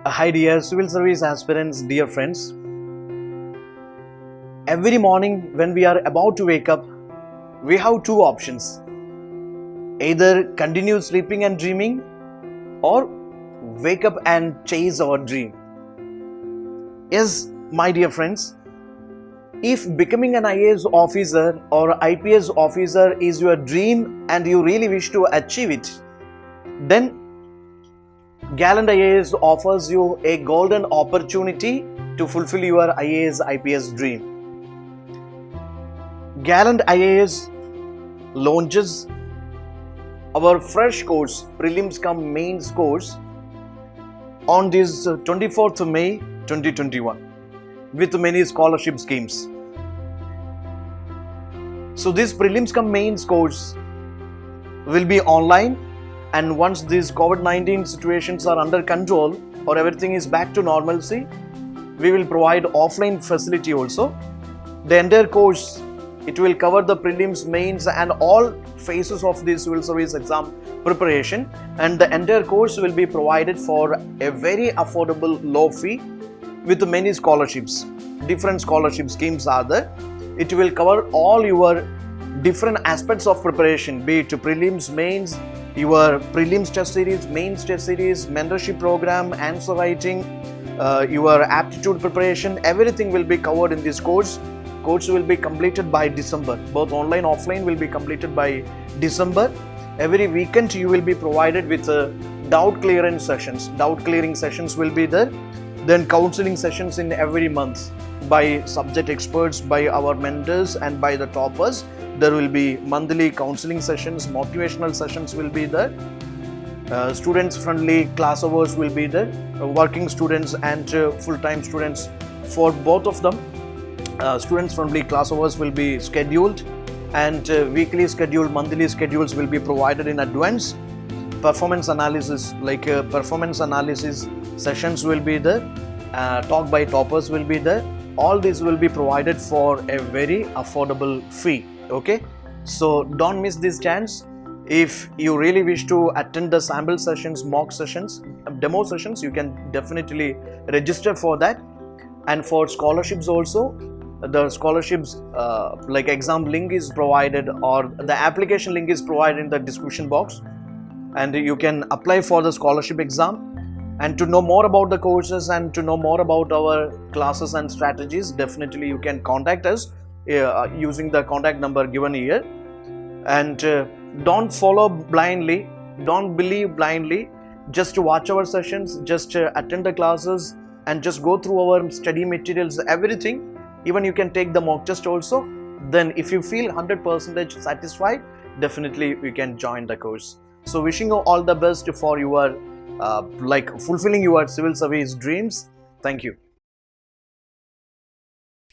Hi dear civil service aspirants, dear friends. Every morning when we are about to wake up, we have two options. Either continue sleeping and dreaming or wake up and chase our dream. Yes, my dear friends, if becoming an IAS officer or IPS officer is your dream and you really wish to achieve it, then Gallant IAS offers you a golden opportunity to fulfill your IAS IPS dream. Gallant IAS launches our fresh course, prelims cum mains course, on this 24th of May 2021 with many scholarship schemes. So this prelims cum mains course will be online, and once these COVID-19 situations are under control or everything is back to normalcy, we will provide offline facility also. The entire course, it will cover the prelims, mains and all phases of the civil service exam preparation, and the entire course will be provided for a very affordable low fee with many scholarships. Different scholarship schemes are there. It will cover all your different aspects of preparation, be it prelims, mains, your prelims test series, mains test series, mentorship program, answer writing, your aptitude preparation, everything will be covered in this course. Course will be completed by December. Both online, offline will be completed by December. Every weekend you will be provided with doubt clearance sessions. Doubt clearing sessions will be there. Then counseling sessions in every month by subject experts, by our mentors and by the toppers. There will be monthly counseling sessions, motivational sessions will be there. Students friendly class hours will be there. Working students and full-time students, for both of them, students friendly class hours will be scheduled, and weekly schedule, monthly schedules will be provided in advance. Performance analysis, like performance analysis sessions will be there. Talk by toppers will be there. All these will be provided for a very affordable fee. Okay, so don't miss this chance. If you really wish to attend the sample sessions, mock sessions, demo sessions, you can definitely register for that. And for scholarships also, the scholarships like exam link is provided, or the application link is provided in the description box, and you can apply for the scholarship exam. And to know more about the courses and to know more about our classes and strategies, definitely you can contact us using the contact number given here. And don't follow blindly, don't believe blindly, just watch our sessions, just attend the classes and just go through our study materials, everything. Even you can take the mock test also. Then if you feel 100% satisfied, definitely you can join the course. So wishing you all the best for your fulfilling your civil service dreams. Thank you.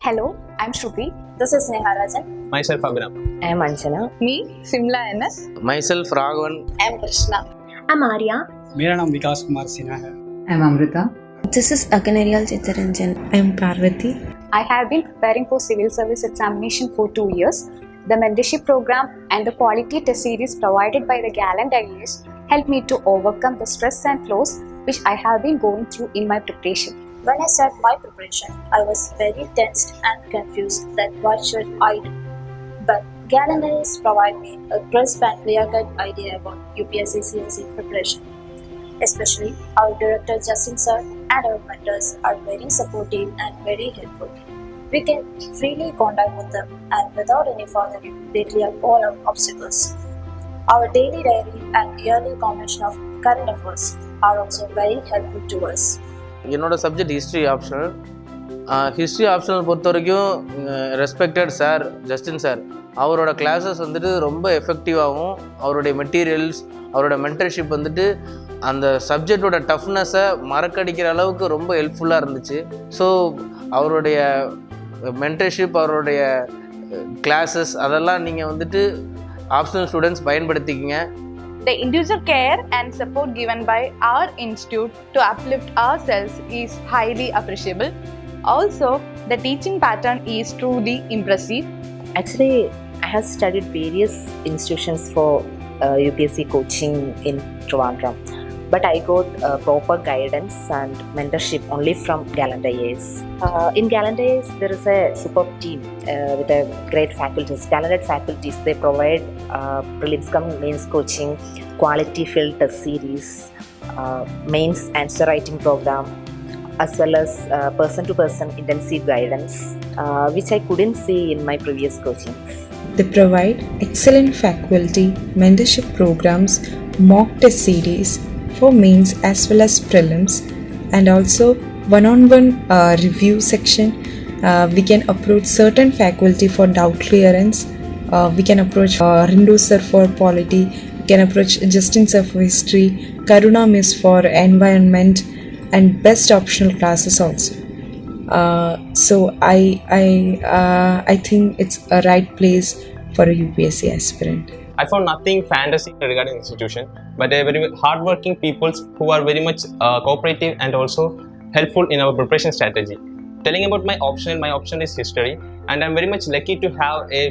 Hello, I'm Shruti. This is Neha Rajan. Myself Abhinav. I am Anjana. Me, Simla NS. Myself Raghavan. I'm Krishna. I'm Arya. मेरा नाम विकास कुमार सिन्हा है. I'm Amrita. This is Aganarial Chittaranjan. I'm Parvati. I have been preparing for civil service examination for 2 years. The mentorship program and the quality test series provided by the Gallant IAS helped me to overcome the stress and flaws which I have been going through in my preparation. When I started my preparation, I was very tensed and confused that what should I do. But Gallant IAS provide me a crisp and clear-cut idea about UPSC CSE preparation. Especially our director Justin sir and our mentors are very supportive and very helpful. We can freely contact with them, and without any further ado, they clear all our obstacles. Our daily diary and yearly combination of current affairs are also very helpful to us. என்னோட subject history optional. History optional பொறுத்த வரைக்கும் respected sir Justin sir, அவரோட classes வந்துட்டு ரொம்ப எஃபெக்டிவாகவும், அவருடைய materials, அவரோட mentorship வந்துட்டு அந்த சப்ஜெக்டோட டஃப்னஸை மறக்கடிக்கிற அளவுக்கு ரொம்ப ஹெல்ப்ஃபுல்லாக இருந்துச்சு. ஸோ அவருடைய மென்டர்ஷிப், அவருடைய கிளாஸஸ் அதெல்லாம் நீங்கள் வந்துட்டு ஆப்ஷனல் ஸ்டூடெண்ட்ஸ் பயன்படுத்திக்கிங்க. The individual care and support given by our institute to uplift ourselves is highly appreciable. Also, the teaching pattern is truly impressive. Actually, I have studied various institutions for UPSC coaching in Trivandrum. but I got proper guidance and mentorship only from Gallant IAS. In Gallant IAS, there is a superb team with a great faculties, talented faculties. They provide prelims cum mains coaching, quality field test series, mains answer writing program, as well as person-to-person intensive guidance, which I couldn't see in my previous coachings. They provide excellent faculty, mentorship programs, mock test series for mains as well as prelims, and also one-on-one review section. We can approach certain faculty for doubt clearance. We can approach Rindo sir for polity. We can approach Justin sir for history, Karuna miss for environment, and best optional classes also. So I think it's a right place for a UPSC aspirant. I found nothing fantasy regarding the institution, but they are very hardworking people who are very much cooperative and also helpful in our preparation strategy. Telling about my option is history, and I'm very much lucky to have a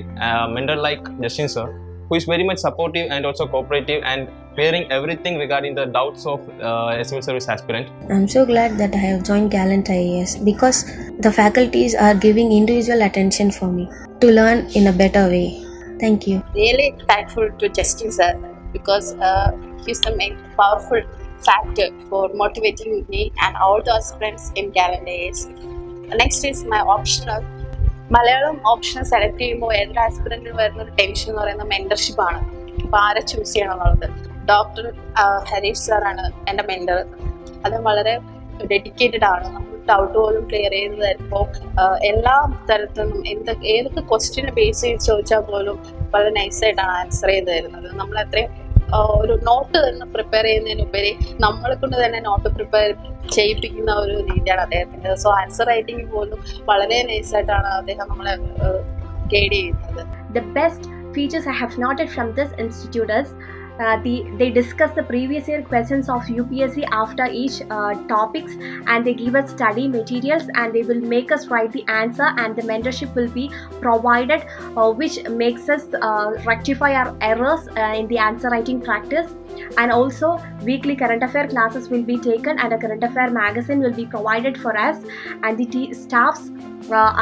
mentor like Justin sir, who is very much supportive and also cooperative and clearing everything regarding the doubts of civil service aspirant. I'm so glad that I have joined Gallant IAS because the faculties are giving individual attention for me to learn in a better way. Thank you. Really thankful to Justin sir because he's the main powerful factor for motivating me and all the aspirants in Gallant IAS. Next is my optional. Malayalam option select ചെയ്യുമ്പോൾ ഏതൊരു ആസ്പിറന്റിന് വരുന്ന ഒരു tension എന്ന് പറയുന്നത് മെന്റർഷിപ്പാണ്. അപ്പോൾ ആരെ choose ചെയ്യണം എന്നുള്ളത്. ഡോക്ടർ ഹരീഷ് സാറാണ് എൻ്റെ മെന്റർ. അത് വളരെ ഡെഡിക്കേറ്റഡ് ആണ്. നമ്മൾ ഡൗട്ട് പോലും ക്ലിയർ ചെയ്ത് തരുമ്പോൾ എല്ലാ തരത്തിലും ഏതൊക്കെ ക്വസ്റ്റ്യനെ ബേസ് ചെയ്ത് ചോദിച്ചാൽ പോലും വളരെ നൈസായിട്ടാണ് ആൻസർ ചെയ്ത് തരുന്നത്. നമ്മളത്രയും ഒരു നോട്ട് തന്നെ പ്രിപ്പയർ ചെയ്യുന്നതിനുപരി നമ്മളെ കൊണ്ട് തന്നെ നോട്ട് പ്രിപ്പയർ ചെയ്യിപ്പിക്കുന്ന ഒരു രീതിയാണ് അദ്ദേഹത്തിൻ്റെ. സോ ആൻസർ റൈറ്റിംഗ് പോലും വളരെ നൈസായിട്ടാണ് അദ്ദേഹം നമ്മളെ ഗൈഡ് ചെയ്യുന്നത്. The best features I have noted from this institute is they discuss the previous year questions of UPSC after each topics, and they give us study materials and they will make us write the answer, and the mentorship will be provided which makes us rectify our errors in the answer writing practice. And also weekly current affair classes will be taken and a current affair magazine will be provided for us, and the staffs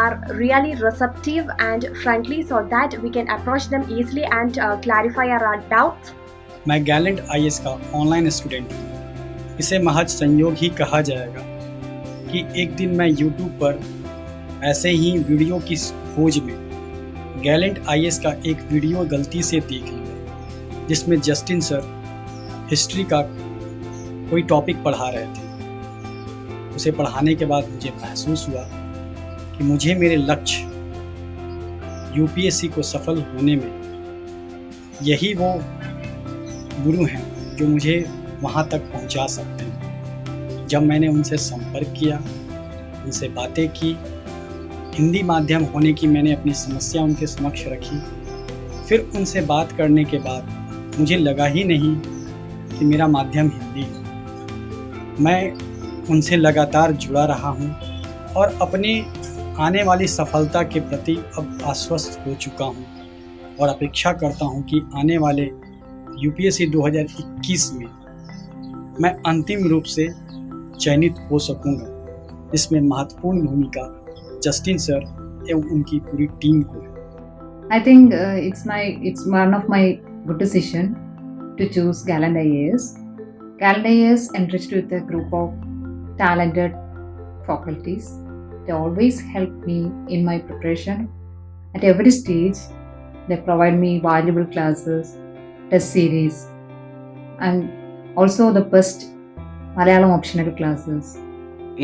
are really receptive and friendly so that we can approach them easily and clarify our doubts. मैं Gallant IAS का online student हूँ. इसे महज संयोग ही कहा जाएगा कि एक दिन मैं YouTube पर ऐसे ही वीडियो की खोज में गैलेंट IAS का एक वीडियो गलती से देख लिया जिसमें जस्टिन सर हिस्ट्री का कोई टॉपिक पढ़ा रहे थे. उसे पढ़ाने के बाद मुझे महसूस हुआ कि मुझे मेरे लक्ष्य UPSC को सफल होने में यही वो गुरु हैं जो मुझे वहाँ तक पहुँचा सकते हैं. जब मैंने उनसे संपर्क किया, उनसे बातें की, हिंदी माध्यम होने की मैंने अपनी समस्या उनके समक्ष रखी. फिर उनसे बात करने के बाद मुझे लगा ही नहीं कि मेरा माध्यम हिंदी है. मैं उनसे लगातार जुड़ा रहा हूँ और अपने आने वाली सफलता के प्रति अब आश्वस्त हो चुका हूँ और अपेक्षा करता हूँ कि आने वाले UPSC 2021 में मैं अंतिम रूप से चयनित हो सकूँगा, जिसमें महत्वपूर्ण भूमिका जस्टिन सर एवं उनकी पूरी टीम को है. I think it's one of my good decision to choose Gallant IAS. Gallant IAS enriched with a group of talented faculties. They always help me in my preparation. At every stage, they provide me valuable classes, test series, and also the best Malayalam optional classes.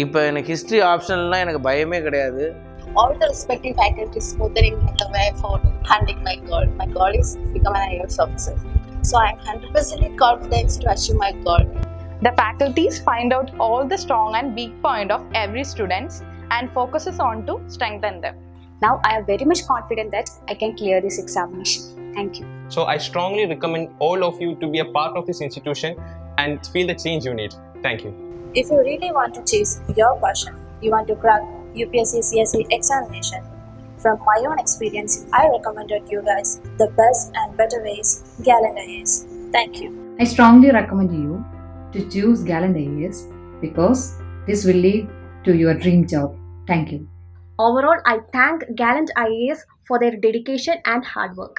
இப்போ எனக்கு history ஆப்ஷனல்னால் எனக்கு பயமே கிடையாது. All the respective faculties smothering the way for hunting my goal. My goal is to become an IAS officer. So I am 100% confident to achieve my goal. The faculties find out all the strong and weak point of every student and focuses on to strengthen them. Now I am very much confident that I can clear this examination. Thank you. So I strongly recommend all of you to be a part of this institution and feel the change you need. Thank you. If you really want to chase your passion, you want to crack UPSC CSE examination, from my own experience, I recommended you guys the best and better ways, Gallant IAS. Thank you. I strongly recommend you to choose Gallant IAS because this will lead to your dream job. Thank you. Overall, I thank Gallant IAS for their dedication and hard work.